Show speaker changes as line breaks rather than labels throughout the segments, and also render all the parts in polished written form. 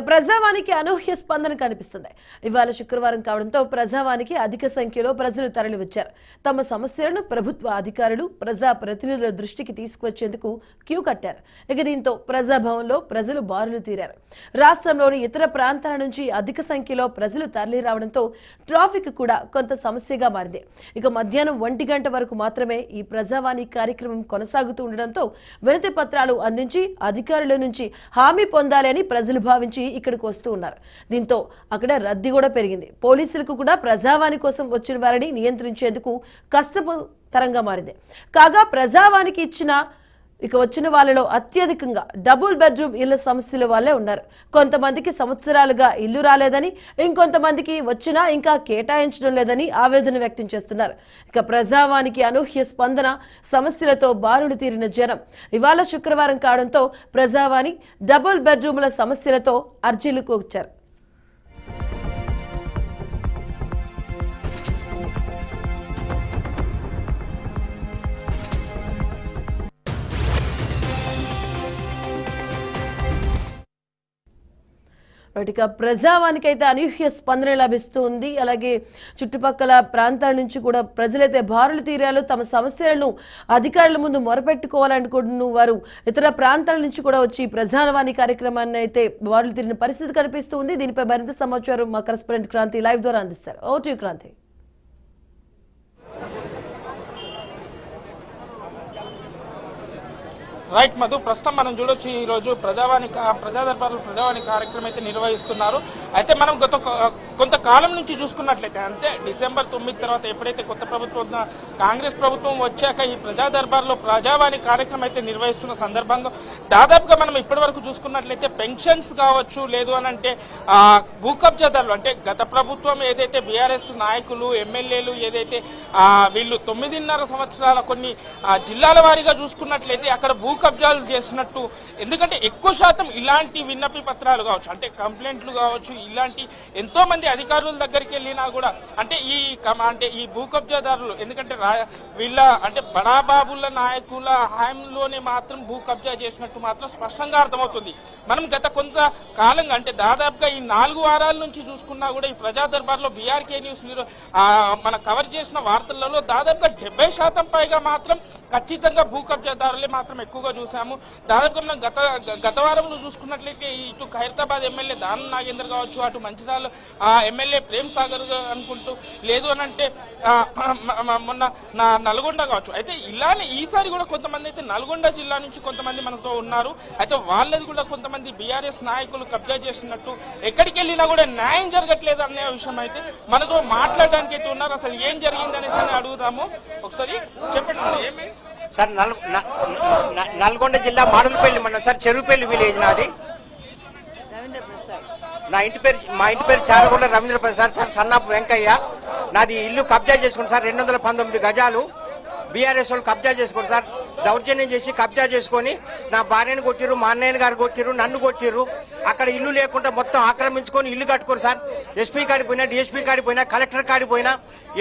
ప్రజావానికి అనూహ్య స్పందన కనిపిస్తుంది. ఇవాళ శుక్రవారం కావడంతో ప్రజావానికి అధిక సంఖ్యలో ప్రజలు తరలివచ్చారు. తమ సమస్యలను ప్రభుత్వ అధికారులు, ప్రజా ప్రతినిధుల దృష్టికి తీసుకువచ్చేందుకు క్యూ కట్టారు. దీంతో ప్రజాభవన్లో ప్రజలు బారులు తీరారు. రాష్ట్రంలోని ఇతర ప్రాంతాల నుంచి అధిక సంఖ్యలో ప్రజలు తరలి రావడంతో ట్రాఫిక్ కూడా కొంత సమస్యగా మారింది. మధ్యాహ్నం 1 గంట వరకు మాత్రమే ఈ ప్రజావాణి కార్యక్రమం కొనసాగుతూ ఉండడంతో వినతి పత్రాలు అందించి అధికారుల నుంచి హామీ పొందాలి అని ప్రజలు భావించి ఇక్కడికి వస్తూ ఉన్నారు. దీంతో అక్కడ రద్దీ కూడా పెరిగింది. పోలీసులకు కూడా ప్రజావాణి కోసం వచ్చిన వారిని నియంత్రించేందుకు కష్టతరంగా మారింది. కాగా ప్రజావానికి వచ్చిన వాళ్ళలో అత్యధికంగా డబుల్ బెడ్రూమ్ ఇళ్ల సమస్యల వాళ్ళే ఉన్నారు. కొంతమందికి సంవత్సరాలుగా ఇల్లు రాలేదని, ఇంకొంతమందికి వచ్చినా ఇంకా కేటాయించడం లేదని ఆవేదన వ్యక్తం చేస్తున్నారు. ప్రజావానికి అనూహ్య స్పందన, సమస్యలతో బారులు తీరిన జనం ఇవాళ శుక్రవారం కావడంతో ప్రజావాణి డబుల్ బెడ్రూముల సమస్యలతో అర్జీలకు వచ్చారు. ప్రజావానికి అయితే అనూహ్య స్పందన లభిస్తుంది. అలాగే చుట్టుపక్కల ప్రాంతాల నుంచి కూడా ప్రజలైతే బారులు తీరాలు. తమ సమస్యలను అధికారుల ముందు మొరపెట్టుకోవాలనుకుంటున్న వారు ఇతర ప్రాంతాల నుంచి కూడా వచ్చి ప్రజావాణి కార్యక్రమాన్ని అయితే బారులు తీరిన పరిస్థితి కనిపిస్తుంది. దీనిపై మరింత సమాచారం మా కరెస్పాండెంట్ క్రాంతి లైవ్ ద్వారా అందిస్తారు. ఓటు క్రాంతి.
రైట్ మధు, ప్రస్తుతం మనం చూడొచ్చు ఈ రోజు ప్రజా దర్బార్లు ప్రజావాణి కార్యక్రమం అయితే నిర్వహిస్తున్నారు. అయితే మనం కొంతకాలం నుంచి చూసుకున్నట్లయితే, అంటే డిసెంబర్ 9 తర్వాత ఎప్పుడైతే కొత్త ప్రభుత్వం కాంగ్రెస్ ప్రభుత్వం వచ్చాక ఈ ప్రజా దర్బార్లో ప్రజావాణి కార్యక్రమం అయితే నిర్వహిస్తున్న సందర్భంగా దాదాపుగా మనం ఇప్పటి వరకు చూసుకున్నట్లయితే పెన్షన్స్ కావచ్చు, లేదు అని అంటే భూ కబ్జాదారులు, అంటే గత ప్రభుత్వం ఏదైతే బీఆర్ఎస్ నాయకులు, ఎమ్మెల్యేలు ఏదైతే వీళ్ళు 9.5 సంవత్సరాల కొన్ని జిల్లాల వారీగా చూసుకున్నట్లయితే అక్కడ భూ కబ్జాలు చేసినట్టు, ఎందుకంటే ఎక్కువ శాతం ఇలాంటి విన్నపి పత్రాలు కావచ్చు, అంటే కంప్లైంట్లు కావచ్చు, ఇలాంటి ఎంతో మంది అధికారుల దగ్గరికి వెళ్ళినా కూడా అంటే ఈ భూ కబ్జాదారులు, ఎందుకంటే వీళ్ళ అంటే బడాబాబుల నాయకుల హాయంలోనే మాత్రం భూ కబ్జా చేసినట్టు మాత్రం స్పష్టంగా అర్థమవుతుంది. మనం గత కొంత కాలంగా అంటే దాదాపుగా ఈ 4 వారాల నుంచి చూసుకున్నా కూడా ఈ ప్రజా దర్బార్లో బీఆర్కే న్యూస్ మన కవర్ చేసిన వార్తలలో దాదాపుగా 70% పైగా మాత్రం ఖచ్చితంగా భూ కబ్జాదారులే మాత్రం ఎక్కువగా చూసాము. దాదాపుగా మనం గత వారంలో చూసుకున్నట్లయితే ఇటు ఖైరతాబాద్ ఎమ్మెల్యే దానం నాగేందర్ కావచ్చు, అటు మంచిర్యాల ఎమ్మెల్యే ప్రేమ్ సాగర్ అనుకుంటూ, లేదు అని అంటే మొన్న నల్గొండ కావచ్చు. అయితే ఇలానే ఈసారి కూడా కొంతమంది అయితే నల్గొండ జిల్లా నుంచి కొంతమంది మనతో ఉన్నారు. అయితే వాళ్ళది కూడా కొంతమంది బీఆర్ఎస్ నాయకులు కబ్జా చేసినట్టు, ఎక్కడికి వెళ్ళినా కూడా న్యాయం జరగట్లేదు అనే విషయం అయితే మనతో మాట్లాడడానికి అయితే ఉన్నారు. అసలు ఏం జరిగింది అనేసి అడుగుదాము. ఒకసారి చెప్పండి.
సార్, నల్గొండ జిల్లా మాడులపల్లి మండలం సార్, చెరువుపల్లి విలేజ్ నాది. మా ఇంటి పేరు చారగొండ రవీంద్ర ప్రసాద్ సార్, సన్నాపు వెంకయ్య. నాది ఇల్లు కబ్జా చేసుకుని సార్ 219 గజాలు బీఆర్ఎస్ వాళ్ళు కబ్జా చేసుకోండి సార్. దౌర్జన్యం చేసి కబ్జా చేసుకొని నా భార్యను కొట్టిరు, మా అన్నయ్య గారు కొట్టిరు, నన్ను కొట్టిరు. అక్కడ ఇల్లు లేకుండా మొత్తం ఆక్రమించుకొని ఇల్లు కట్టుకోరు సార్. ఎస్పీ కాడికి పోయినా, డిఎస్పీ కాడికి పోయినా, కలెక్టర్ కాడికి పోయినా,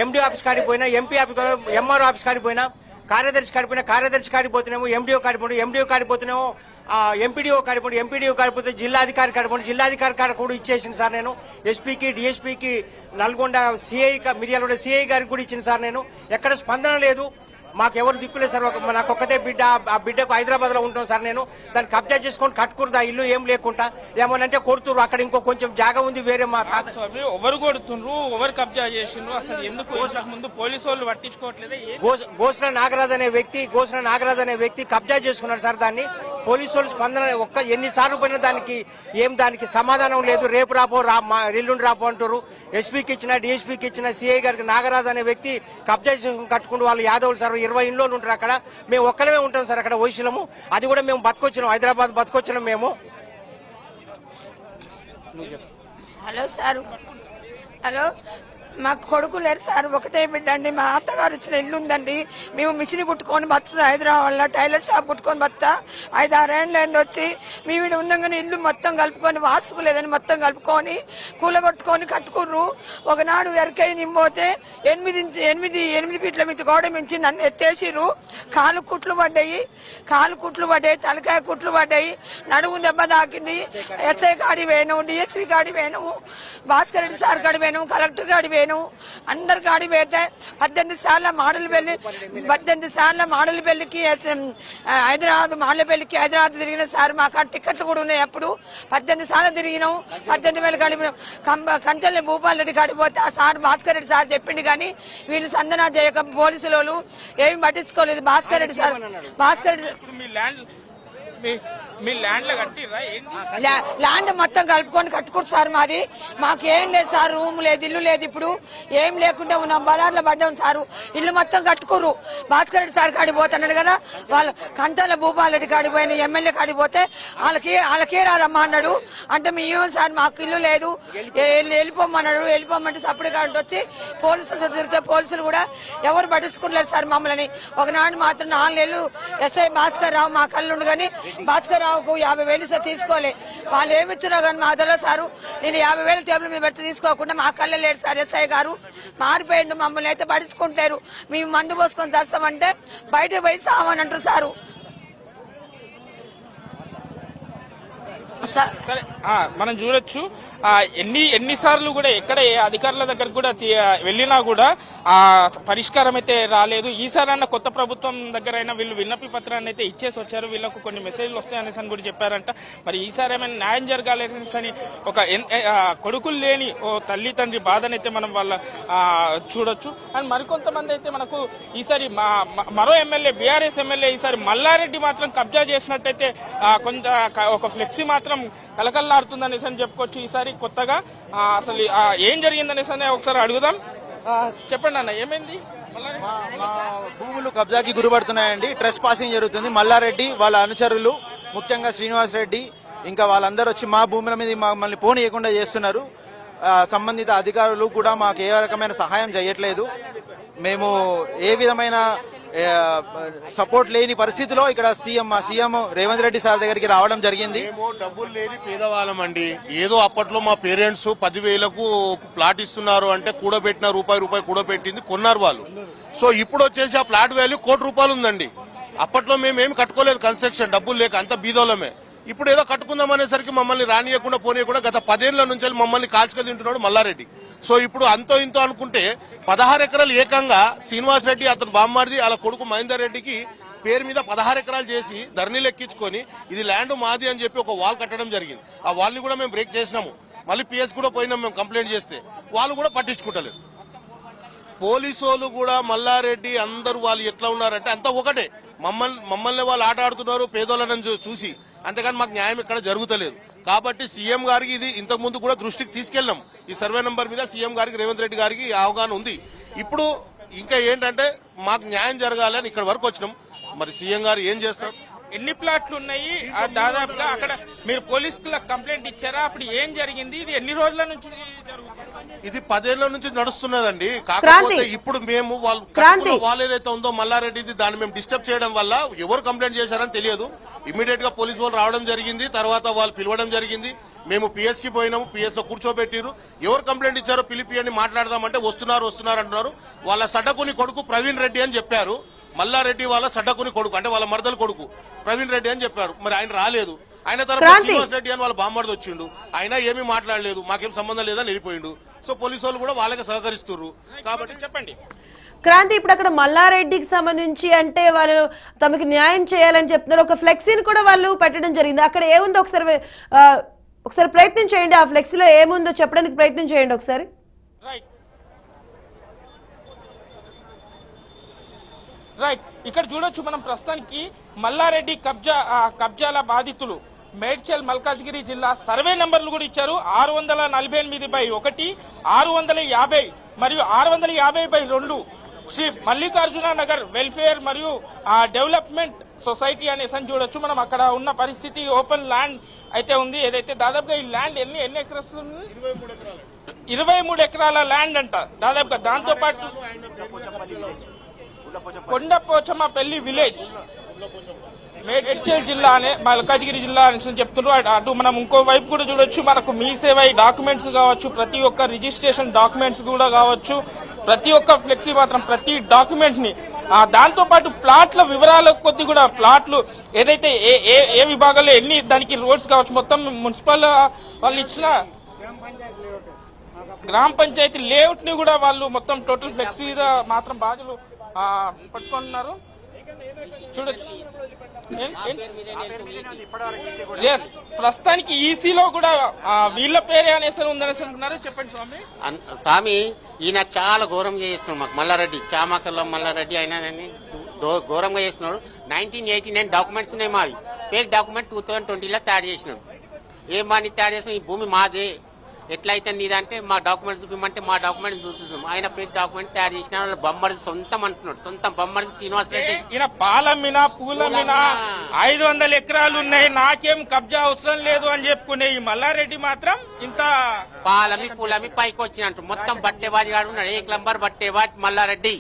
ఎండీ ఆఫీస్ కాడికి పోయినా, ఎంపీ ఆఫీస్, ఎంఆర్ఓ ఆఫీస్ కాడికి పోయినా, కార్యదర్శి కాడిపోయినా కార్యదర్శి కాడిపోతున్నాము, ఎండిఓ కాడిపోయి ఎండిఓ కాడిపోతున్నాము, ఎంపీడీఓ కాడిపోయి ఎంపీడీఓ కాడిపోతే జిల్లాధికారి కాడిపోయి జిల్లాధికారి కాడ కూడా ఇచ్చేసింది సార్. నేను ఎస్పీకి, డిఎస్పీకి, నల్గొండ సిఐ, మిర్యాలగూడ సిఐ గారికి కూడా ఇచ్చింది సార్. నేను ఎక్కడ స్పందన లేదు. మాకు ఎవరు దిక్కులేదు సార్. నాకు ఒక్కతే బిడ్డ, ఆ బిడ్డకు హైదరాబాద్ లో ఉంటాం సార్. నేను దాన్ని కబ్జా చేసుకొని కట్టుకురుదా ఇల్లు ఏం లేకుండా. ఏమనంటే కొడుతున్నారు అక్కడ, ఇంకో కొంచెం జాగా ఉంది వేరే. మా
ఎవరు కొడుతుండ్రు, ఎవరు కబ్జా చేసిండ్రు, అసలు ఎందుకు ముందు పోలీసు వాళ్ళు పట్టించుకోవట్లేదు?
గోసన నాగరాజ్ అనే వ్యక్తి కబ్జా చేసుకున్నాడు సార్. దాన్ని పోలీసు వాళ్ళు స్పందన ఎన్నిసార్లు పోయినా దానికి సమాధానం లేదు. రేపు రాపో, ఎల్లుండి రాపో అంటారు. ఎస్పీకి ఇచ్చిన, డిఎస్పీకి ఇచ్చిన, సిఐ గారికి నాగరాజ్ అనే వ్యక్తి కబ్జా చేసుకుని కట్టుకుంటూ వాళ్ళు యాదవులు సార్ 20 ఇంట్లో ఉంటారు అక్కడ. మేము ఒక్కలమే ఉంటాం సార్ అక్కడ వైశ్యులము. అది కూడా మేము బతకొచ్చినాం, హైదరాబాద్ బతకొచ్చినాం మేము.
హలో సార్, హలో, మాకు కొడుకు లేరు సార్, ఒకటే బిడ్డ అండి. మా అత్తగారు ఇచ్చిన ఇల్లు ఉందండి. మేము మిషన్ కుట్టుకొని బతుకుతా, హైదరాబాద్లో టైలర్ షాప్ కుట్టుకొని బతుకుతా. 5-6 ఏళ్ళు వచ్చి మేము ఇక్కడ ఉండగానే ఇల్లు మొత్తం కలుపుకొని, వాస్తుకు లేదని మొత్తం కలుపుకొని కూలగొట్టుకొని కట్టుకుర్రు. ఒకనాడు ఎరకై నింపోతే 8 ఫీట్ల మీద గోడ మించి నన్ను ఎత్తేసిర్రు. కాలు కుట్లు పడ్డాయి, తలకాయ కుట్లు పడ్డాయి, నడుము దెబ్బ తాకింది. ఎస్ఐ కాడి పోయినాము, డిఎస్పీ కాడి పోయినాము, భాస్కర్ రెడ్డి సార్ కాడి పోయినాము, కలెక్టర్ కాడి పోయినాము. అందరి కాడి పోతే 18 సార్లు మాడల పెళ్లికి హైదరాబాద్ మాడల పెళ్లికి హైదరాబాద్ తిరిగిన సార్. మాకు టికెట్లు కూడా ఉన్నాయి. అప్పుడు 18 సార్లు తిరిగినాం. 18,000 కాడిపోయినాం. కంచెల్ని భూపాల్ రెడ్డి కాడిపోతే ఆ సార్ భాస్కర్ రెడ్డి సార్ చెప్పిండు, కానీ వీళ్ళు సందనా చేయక పోలీసులు ఏమి పట్టించుకోలేదు. భాస్కర్ రెడ్డి సార్ ల్యాండ్ మొత్తం కలుపుకొని కట్టుకుంటు సార్. మాది మాకేం లేదు సార్, రూమ్ లేదు, ఇల్లు లేదు. ఇప్పుడు ఏం లేకుండా ఉన్నాం, బజార్లో పడ్డాం సారు. ఇల్లు మొత్తం కట్టుకోరు. భాస్కర్ రెడ్డి సార్ కాడికి పోతున్నాడు కదా, వాళ్ళు కంచాల భూపాల్ రెడ్డి కాడికి పోయిన ఎమ్మెల్యే కాడికి పోతే వాళ్ళకే రాదమ్మా అన్నాడు. అంటే మేము సార్ మాకు ఇల్లు లేదు, వెళ్ళిపోమన్నాడు. వెళ్ళిపోమంటే సప్పుడు కాడి వచ్చి పోలీసులు తిరిగితే పోలీసులు కూడా ఎవరు పట్టించుకోలేదు సార్ మమ్మల్ని. ఒకనాడు మాత్రం 4 నెలలు ఎస్ఐ భాస్కర్ రావు మా కళ్ళుండు, కానీ భాస్కర్ రావుకు 50,000 తీసుకోలే. వాళ్ళు ఏమి ఇచ్చినా కానీ మా అదలో సారు, నేను 50,000 టేబుల్ మీద పెట్టి తీసుకోకుండా మా కళ్ళ లేడు సార్. ఎస్ఐ గారు మారిపోయిండు, మమ్మల్ని అయితే పడుచుకుంటారు. మేము మందు పోసుకొని తెస్తామంటే బయట పోయి సామని అంటారు సారు.
సరే, మనం చూడొచ్చు ఎన్నిసార్లు కూడా ఎక్కడ ఏ అధికారుల దగ్గర కూడా వెళ్ళినా కూడా పరిష్కారం అయితే రాలేదు. ఈసారన్న కొత్త ప్రభుత్వం దగ్గర అయినా వీళ్ళు విన్నపి పత్రాన్ని అయితే ఇచ్చేసి వచ్చారు. వీళ్ళకు కొన్ని మెసేజ్లు వస్తాయనేసి అని కూడా చెప్పారంట. మరి ఈసారి ఏమైనా న్యాయం జరగాలనేసి అని ఒక కొడుకులు లేని ఓ తల్లి తండ్రి బాధనైతే మనం వాళ్ళ చూడొచ్చు. అండ్ మరికొంతమంది అయితే మనకు ఈసారి మరో ఎమ్మెల్యే, బీఆర్ఎస్ ఎమ్మెల్యే ఈసారి మల్లారెడ్డి మాత్రం కబ్జా చేసినట్టయితే కొంత ఒక ఫ్లెక్సీ మాత్రం కలకల్లాడుతుందనేసి అని చెప్పుకోవచ్చు. ఈసారి కొత్తగా అసలు ఏం జరిగిందనేసి అని ఒకసారి అడుగుదాం. చెప్పండి అన్న, ఏమైంది?
మా భూములు కబ్జాకి గురిపడుతున్నాయండి. ట్రెస్ పాసింగ్ జరుగుతుంది. మల్లారెడ్డి వాళ్ళ అనుచరులు, ముఖ్యంగా శ్రీనివాస్ రెడ్డి ఇంకా వాళ్ళందరూ వచ్చి మా భూముల మీద మమ్మల్ని పోనీయకుండా చేస్తున్నారు. సంబంధిత అధికారులు కూడా మాకు ఏ రకమైన సహాయం చేయట్లేదు. మేము ఏ విధమైన సపోర్ట్ లేని పరిస్థితిలో ఇక్కడ సీఎం రేవంత్ రెడ్డి సార్ దగ్గరికి రావడం జరిగింది.
మేము డబ్బులు లేని పేదవాళ్ళం అండి. ఏదో అప్పట్లో మా పేరెంట్స్ 10,000కు ప్లాట్ ఇస్తున్నారు అంటే కూడబెట్టిన రూపాయి కూడబెట్టింది కొన్నారు వాళ్ళు. సో ఇప్పుడు వచ్చేసి ఆ ప్లాట్ వాల్యూ ₹1,00,00,000 ఉందండి. అప్పట్లో మేమేమి కట్టుకోలేదు కన్స్ట్రక్షన్, డబ్బులు లేక, అంత బీదోళమే. ఇప్పుడు ఏదో కట్టుకుందాం అనేసరికి మమ్మల్ని రానియకుండా పోనీయకుండా గత 10 ఏళ్ల నుంచి మమ్మల్ని కాల్చుక తింటున్నాడు మల్లారెడ్డి. సో ఇప్పుడు అంతో ఇంతో అనుకుంటే 16 ఎకరాలు ఏకంగా శ్రీనివాస్ రెడ్డి అతను బామ్మారిది వాళ్ళ కొడుకు మహేందర్ రెడ్డికి పేరు మీద 16 ఎకరాలు చేసి ధరణిలు ఎక్కించుకొని ఇది ల్యాండ్ మాది అని చెప్పి ఒక వాల్ కట్టడం జరిగింది. ఆ వాల్ ని కూడా మేము బ్రేక్ చేసినాము. మళ్ళీ పిఎస్ కూడా పోయినాం మేము కంప్లైంట్ చేస్తే, వాళ్ళు కూడా పట్టించుకుంటలేదు. పోలీసు వాళ్ళు కూడా మల్లారెడ్డి అందరూ వాళ్ళు ఎట్లా ఉన్నారంటే అంతా ఒకటే, మమ్మల్ని వాళ్ళు ఆట ఆడుతున్నారు పేదోళ్ళని చూసి. అంతేగాని మాకు న్యాయం ఇక్కడ జరుగుతలేదు. కాబట్టి సీఎం గారికి ఇది ఇంతకు ముందు కూడా దృష్టికి తీసుకెళ్ళాం. ఈ సర్వే నంబర్ మీద సీఎం గారికి, రేవంత్ రెడ్డి గారికి అవగాహన ఉంది. ఇప్పుడు ఇంకా ఏంటంటే మాకు న్యాయం జరగాలని ఇక్కడ వరకు వచ్చినాం. మరి సీఎం గారు ఏం చేస్తారు?
ఎన్ని ప్లాట్లు ఉన్నాయి దాదాపుగా అక్కడ? మీరు పోలీసులకు కంప్లైంట్ ఇచ్చారా? అప్పుడు ఏం జరిగింది? ఇది ఎన్ని రోజుల నుంచి
ఇది 10 ఏళ్ల నుంచి నడుస్తున్నదండి. కాకపోతే ఇప్పుడు మేము వాళ్ళు ఏదైతే ఉందో మల్లారెడ్డిది దాన్ని మేము డిస్టర్బ్ చేయడం వల్ల ఎవరు కంప్లైంట్ చేశారని తెలియదు. ఇమీడియట్ గా పోలీసు వాళ్ళు రావడం జరిగింది. తర్వాత వాళ్ళు పిలవడం జరిగింది. మేము పిఎస్ కి పోయినాము. పిఎస్ లో కూర్చోబెట్టిరు. ఎవరు కంప్లైంట్ ఇచ్చారో పిలిపియండి మాట్లాడదామంటే వస్తున్నారు అంటున్నారు. వాళ్ళ సడ్డకుని కొడుకు ప్రవీణ్ రెడ్డి అని చెప్పారు. మల్లారెడ్డి వాళ్ళ సడ్డకుని కొడుకు అంటే వాళ్ళ మరదల కొడుకు ప్రవీణ్ రెడ్డి అని చెప్పారు. మరి ఆయన రాలేదు. ఆయన తర్వాత శ్రీనివాస్ రెడ్డి అని వాళ్ళ బామ్మర్ది వచ్చిండు. ఆయన ఏమీ మాట్లాడలేదు, మాకేం సంబంధం లేదని వెళ్ళిపోయిండు. సో పోలీసు వాళ్ళు కూడా వాళ్ళకి సహకరిస్తున్నారు. కాబట్టి చెప్పండి
క్రాంతి, ఇప్పుడు అక్కడ మల్లారెడ్డికి సంబంధించి అంటే వాళ్ళు తమకు న్యాయం చేయాలని చెప్తున్నారు. ఒక ఫ్లెక్సీని కూడా వాళ్ళు పెట్టడం జరిగింది. అక్కడ ఏముందో ఒకసారి ప్రయత్నం చేయండి. ఆ ఫ్లెక్సీలో ఏముందో చెప్పడానికి ప్రయత్నం చేయండి ఒకసారి.
రైట్, ఇక్కడ చూడొచ్చు మనం ప్రస్తుతానికి మల్లారెడ్డి కబ్జాల బాధితులు మేడ్చల్ మల్కాజ్గిరి జిల్లా సర్వే నంబర్లు కూడా ఇచ్చారు. 648/1, 650 మరియు 650/2 శ్రీ మల్లికార్జున నగర్ వెల్ఫేర్ మరియు డెవలప్మెంట్ సొసైటీ అనేసి అని చూడొచ్చు. మనం అక్కడ ఉన్న పరిస్థితి ఓపెన్ ల్యాండ్ అయితే ఉంది. ఏదైతే దాదాపుగా ఈ ల్యాండ్ ఎన్ని ఎకరాలు? 23 ఎకరాల ల్యాండ్ అంట దాదాపుగా. దాంతో పాటు కొండపోచమ్మపల్లి విలేజ్ మేడ్చల్ జిల్లా అనే మల్కాజ్గిరి జిల్లా అని చెప్తున్నారు. అటు మనం ఇంకో వైపు కూడా చూడొచ్చు, మనకు మీ సేవ డాక్యుమెంట్స్ కావచ్చు, ప్రతి ఒక్క రిజిస్ట్రేషన్ డాక్యుమెంట్స్ కూడా కావచ్చు, ప్రతి ఒక్క ఫ్లెక్సీ మాత్రం ప్రతి డాక్యుమెంట్ ని, దాంతో పాటు ప్లాట్ల వివరాల కొద్ది కూడా ప్లాట్లు ఏదైతే ఏ విభాగాల్లో ఎన్ని దానికి రోడ్స్ కావచ్చు, మొత్తం మున్సిపల్ వాళ్ళు ఇచ్చిన గ్రామ పంచాయతీ లేఅవుట్ ని కూడా వాళ్ళు మొత్తం టోటల్ ఫ్లెక్సీ మాత్రం బాధ్యులు పట్టుకుంటున్నారు. చూడొచ్చు. ప్రస్తుతానికి ఈసీలో కూడా వీళ్ళ పేరే అనేసి ఉందనేసి అంటున్నారు. చెప్పండి స్వామి.
స్వామి ఈయన చాలా ఘోరంగా చేస్తున్నాడు మాకు. మల్లారెడ్డి చామకల్లో మల్లారెడ్డి అయినా ఘోరంగా చేస్తున్నాడు. 1989 డాక్యుమెంట్స్ ఉన్నాయి మావి. ఫేక్ డాక్యుమెంట్ 2020లో తయారు చేసినాడు. ఏం బాగా తయారు చేసిన ఈ భూమి మాదే, ఎట్లయితే నీదంటే మా డాక్యుమెంట్స్ చూపిమంటే మా డాక్యుమెంట్స్ చూపిస్తాం. ఆయన ఫేక్ డాక్యుమెంట్ తయారు చేసిన వాళ్ళ బొమ్మడిది సొంతం అంటున్నాడు. సొంతం బొమ్మడిది శ్రీనివాస్ రెడ్డి.
ఈయన పాలమ్మినా పూలమ్మినా 500 ఎకరాలు ఉన్నాయి, నాకేం కబ్జా అవసరం లేదు అని చెప్పుకునే ఈ మల్లారెడ్డి మాత్రం ఇంత
పాలమ్మి పూలమ్మి పైకి వచ్చినట్టు మొత్తం బట్టేబాజీ గాడు ఉన్నాడు. 1 నంబర్ బట్టేబాజ్ మల్లారెడ్డి.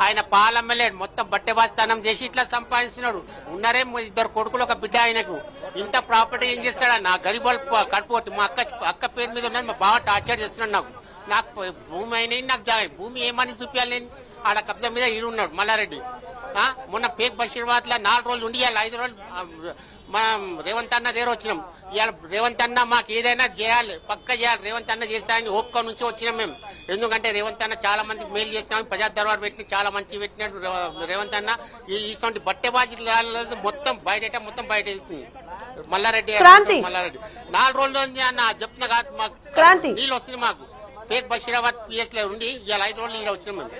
ఆయన పాలమ్మలేడు, మొత్తం బట్టేబాజతనం చేసి ఇట్లా సంపాదిస్తున్నాడు. ఉన్నారే 2 కొడుకులు 1 బిడ్డ. ఆయనకు ఇంత ప్రాపర్టీ ఏం చేస్తాడా? నా గరీబోల్ కడుపుకొట్టి మా అక్క పేరు మీద ఉన్నది. మా బావ టార్చర్ చేస్తున్నాడు. నాకు భూమి అయినా నాకు భూమి ఏమని చూపించాలి? ఆడ కబ్జా మీద ఈడు ఉన్నాడు మల్లారెడ్డి. మొన్న పేక్ బషీర్బాద్ లో 4 రోజులు ఉండి ఇవాళ 5 రోజులు మనం రేవంత్ అన్న దగ్గర వచ్చినాం. ఇవాళ రేవంత్ అన్న మాకు ఏదైనా చేయాలి, పక్క చేయాలి, రేవంత్ అన్న చేస్తాయని ఓపిక నుంచి వచ్చినాం మేము. ఎందుకంటే రేవంత్ అన్న చాలా మందికి మేలు చేస్తామని ప్రజా దర్బార్ పెట్టి చాలా మంచి పెట్టినట్టు రేవంత్ అన్న. ఇటువంటి బట్టెబాజీ మొత్తం బయట మొత్తం బయట వెళ్తుంది మల్లారెడ్డి. 4 రోజులు అన్న చెప్తున్నా కాదు, మాకు నీళ్ళు వస్తుంది. మాకు ఫేక్ బషీరాబాద్ పిఎస్ లో ఉండి ఇవాళ 5 రోజులు నీళ్ళు వచ్చినాం మేము.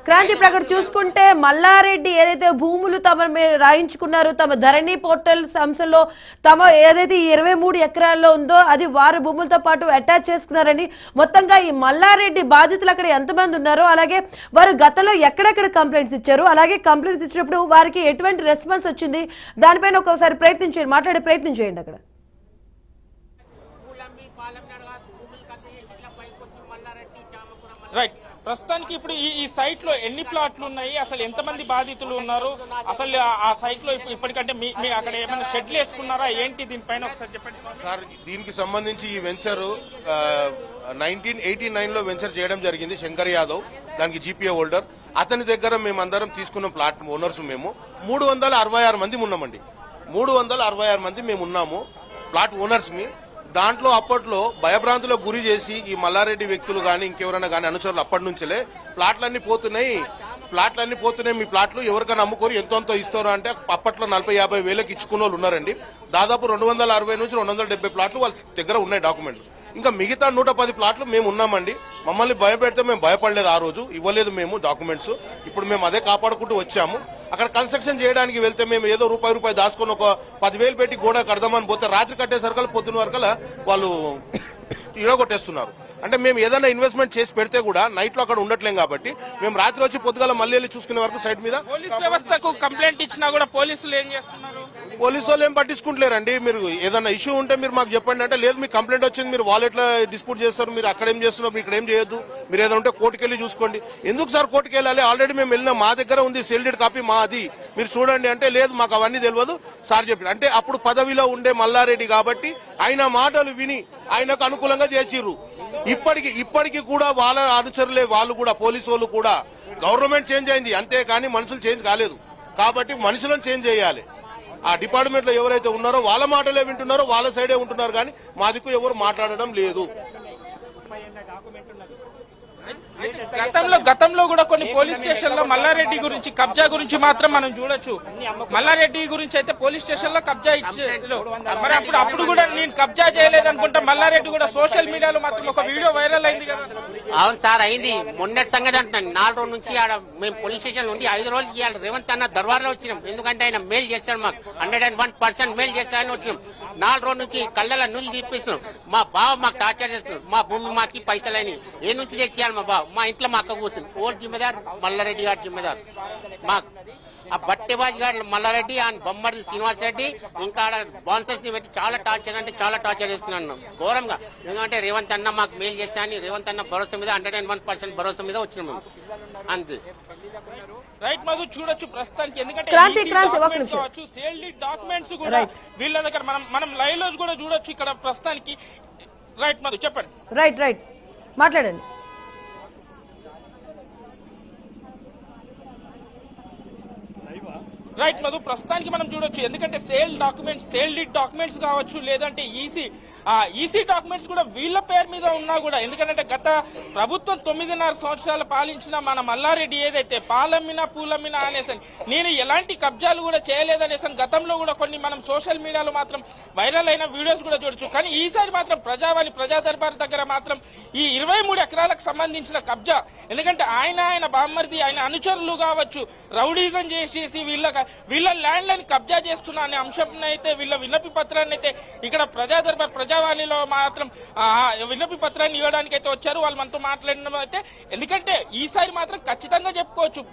క్రాంతి, ఇప్పుడు అక్కడ చూసుకుంటే మల్లారెడ్డి ఏదైతే భూములు తమ రాయించుకున్నారో, తమ ధరణి పోర్టల్ సంస్థలో తమ ఏదైతే 23 ఎకరాల్లో ఉందో అది వారి భూములతో పాటు అటాచ్ చేసుకున్నారని, మొత్తంగా ఈ మల్లారెడ్డి బాధితులు అక్కడ ఎంతమంది ఉన్నారో, అలాగే వారు గతంలో ఎక్కడెక్కడ కంప్లైంట్స్ ఇచ్చారు, అలాగే కంప్లైంట్స్ ఇచ్చినప్పుడు వారికి ఎటువంటి రెస్పాన్స్ వచ్చింది, దానిపైన ఒకసారి ప్రయత్నం చేయండి, మాట్లాడే ప్రయత్నం చేయండి అక్కడ.
రైట్. ప్రస్తుతానికి ఇప్పుడు ఈ సైట్ లో ఎన్ని ప్లాట్లు ఉన్నాయి, అసలు ఎంతమంది బాధితులు ఉన్నారు, అసలు ఆ సైట్ లో ఇప్పటికంటే మీ అక్కడ ఏమైనా షెడ్లు వేసుకున్నారా ఏంటి, దీనిపైన ఒకసారి చెప్పండి
సార్. దీనికి సంబంధించి ఈ వెంచర్ 1989 లో వెంచర్ చేయడం జరిగింది. శంకర్ యాదవ్ దానికి జీపీఏ హోల్డర్. అతని దగ్గర మేమందరం తీసుకున్న ప్లాట్ ఓనర్స్ మేము 366 మంది ఉన్నామండి. 366 మంది మేము ఉన్నాము ప్లాట్ ఓనర్స్ మీ. దాంట్లో అప్పట్లో భయభ్రాంతులకు గురి చేసి ఈ మల్లారెడ్డి వ్యక్తులు గాని ఇంకెవరైనా గానీ అనుచరులు అప్పటి నుంచే ప్లాట్లన్నీ పోతున్నాయి, మీ ప్లాట్లు ఎవరికైనా అమ్ముకొని ఎంతో ఇస్తారు అంటే అప్పట్లో 40-50 వేలకు ఇచ్చుకున్న వాళ్ళు ఉన్నారండి. దాదాపు 260 నుంచి 270 ప్లాట్లు వాళ్ళ దగ్గర ఉన్నాయి డాక్యుమెంట్లు. ఇంకా మిగతా 110 ప్లాట్లు మేము ఉన్నామండి. మమ్మల్ని భయపెడితే మేము భయపడలేదు, ఆ రోజు ఇవ్వలేదు మేము డాక్యుమెంట్స్. ఇప్పుడు మేము అదే కాపాడుకుంటూ వచ్చాము. అక్కడ కన్స్ట్రక్షన్ చేయడానికి వెళ్తే మేము ఏదో రూపాయి దాచుకొని 10,000 పెట్టి గోడ కడదామని పోతే రాత్రి కట్టేసరికల్లా పొద్దున వరకల్లా వాళ్ళు ఇరగొట్టేస్తున్నారు. అంటే మేము ఏదైనా ఇన్వెస్ట్మెంట్ చేసి పెడితే కూడా నైట్ లో అక్కడ ఉండట్లేం కాబట్టి మేము రాత్రి వచ్చి పొద్దుగాల మళ్ళీ వెళ్ళి చూసుకునే వరకు సైడ్ మీద.
పోలీస్ వ్యవస్థకు కంప్లైంట్ ఇచ్చినా కూడా పోలీసులు ఏం చేస్తున్నారు?
పోలీసు వాళ్ళు ఏం పట్టించుకుంటలేరండి. మీరు ఏదైనా ఇష్యూ ఉంటే మీరు మాకు చెప్పండి అంటే, లేదు మీకు కంప్లైంట్ వచ్చింది, మీరు వాలెట్లో డిస్ప్యూట్ చేస్తారు, మీరు అక్కడ ఏం చేస్తున్నారు, మీరు ఇక్కడ ఏం చేయొద్దు, మీరు ఏదైనా ఉంటే కోర్టుకు వెళ్ళి చూసుకోండి. ఎందుకు సార్ కోర్టుకు వెళ్ళాలి? ఆల్రెడీ మేము వెళ్ళినాం, మా దగ్గర ఉంది సెల్డెడ్ కాపీ మాది, మీరు చూడండి అంటే, లేదు మాకు అవన్నీ తెలియదు సార్ చెప్పి. అంటే అప్పుడు పదవిలో ఉండే మల్లారెడ్డి కాబట్టి ఆయన మాటలు విని ఆయనకు అనుకూలంగా చేసిర్రు. ఇప్పటికి కూడా వాళ్ళ అనుచరులే వాళ్ళు కూడా, పోలీసు వాళ్ళు కూడా. గవర్నమెంట్ చేంజ్ అయింది అంతేకాని మనుషులు చేంజ్ కాలేదు. కాబట్టి మనుషులను చేంజ్ చేయాలి. ఆ డిపార్ట్మెంట్ లో ఎవరైతే ఉన్నారో వాళ్ళ మాటలే వింటున్నారో వాళ్ళ సైడే ఉంటున్నారు, కానీ మా దిక్కు ఎవరు మాట్లాడడం లేదు.
గతంలో కూడా కొన్ని పోలీస్ స్టేషన్లో మల్లారెడ్డి గురించి కబ్జా గురించి మాత్రం మనం చూడొచ్చు. మల్లారెడ్డి గురించి అయితే పోలీస్ స్టేషన్ లో కబ్జా ఇచ్చారు. మరి అప్పుడు కూడా నేను కబ్జా చేయలేదు అనుకుంటా. మల్లారెడ్డి కూడా సోషల్ మీడియాలో మాత్రం ఒక వీడియో వైరల్ అయింది కదా.
అవును సార్, అయింది. మొన్నటి సంగతి అంటున్నాను. 4 రోజుల నుంచి ఆడ మేము పోలీస్ స్టేషన్ నుండి 5 రోజులు ఇవాళ రేవంత్ అన్న దర్బార్లో వచ్చినాం. ఎందుకంటే ఆయన మేలు చేస్తాడు, మాకు 101% మేలు చేస్తాడని వచ్చినాం. 4 రోజుల నుంచి కళ్ళ నువ్వు తీపిస్తున్నాం. మా బావ మాకు టార్చర్ చేస్తున్నాడు. మా భూమి మాకి పైసలని ఏ నుంచి తెచ్చేయాలి? మా బావ మా ఇంట్లో మా అక్క కూర్చుంది. ఓర్ జిమ్మేదార్ మల్లారెడ్డి గారు జిమ్మేదార్. ఆ బట్టెబాజ్ గారు మల్లారెడ్డి అండ్ బొమ్మడి శ్రీనివాస్ రెడ్డి ఇంకా బాన్సర్స్ ని పెట్టి చాలా టార్చర్ అంటే చాలా టార్చర్ చేస్తున్నాను ఘోరంగా. ఎందుకంటే రేవంత్ అన్న మాకు మేలు చేస్తా అని రేవంత్ అన్న భరోసా మీద 101% భరోసా మీద వచ్చినాం మేము అంతే.
రైట్ మధు చూడొచ్చు ప్రస్తుతానికి, ఎందుకంటే సేల్ డాక్యుమెంట్స్ కూడా వీళ్ళ దగ్గర మనం లైవ్ లో కూడా చూడొచ్చు ఇక్కడ ప్రస్తుతానికి. రైట్ మధు చెప్పండి.
రైట్ మాట్లాడండి.
రైట్ మధు ప్రస్తుతానికి మనం చూడొచ్చు, ఎందుకంటే సేల్ డాక్యుమెంట్స్ కావచ్చు, లేదంటే ఈసీ డాక్యుమెంట్స్ కూడా వీళ్ళ పేరు మీద ఉన్నా కూడా, ఎందుకంటే గత ప్రభుత్వం 9.5 సంవత్సరాలు పాలించిన మన మల్లారెడ్డి ఏదైతే పాలమ్మినా పూలమ్మినా అనేసని నేను ఎలాంటి కబ్జాలు కూడా చేయలేదనేసని గతంలో కూడా కొన్ని మనం సోషల్ మీడియాలో మాత్రం వైరల్ అయిన వీడియోస్ కూడా చూడొచ్చు. కానీ ఈసారి మాత్రం ప్రజా దర్బార్ దగ్గర మాత్రం ఈ 23 ఎకరాలకు సంబంధించిన కబ్జా, ఎందుకంటే ఆయన బామ్మర్ది ఆయన అనుచరులు కావచ్చు రౌడీజం చేసేసి వీళ్ళ ల్యాండ్లను కబ్జా చేస్తున్నా అనే అంశం అయితే వీళ్ళ విన్నపి పత్రాన్ని అయితే ఇక్కడ ప్రజావాణిలో మాత్రం విన్నపి పత్రాన్ని ఇవ్వడానికి అయితే వచ్చారు. వాళ్ళు మనతో మాట్లాడిన అయితే, ఎందుకంటే ఈసారి మాత్రం ఖచ్చితంగా చెప్పుకోవచ్చు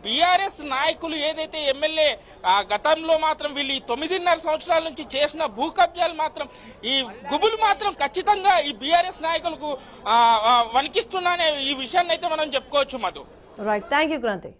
బీఆర్ఎస్ నాయకులు ఏదైతే ఎమ్మెల్యే గతంలో మాత్రం వీళ్ళు 9.5 సంవత్సరాల నుంచి చేసిన భూ కబ్జాలు మాత్రం ఈ గుబులు మాత్రం ఖచ్చితంగా ఈ బీఆర్ఎస్ నాయకులకు వణికిస్తున్నానే ఈ విషయాన్ని అయితే మనం చెప్పుకోవచ్చు Madhu.
Right, thank you Kranti.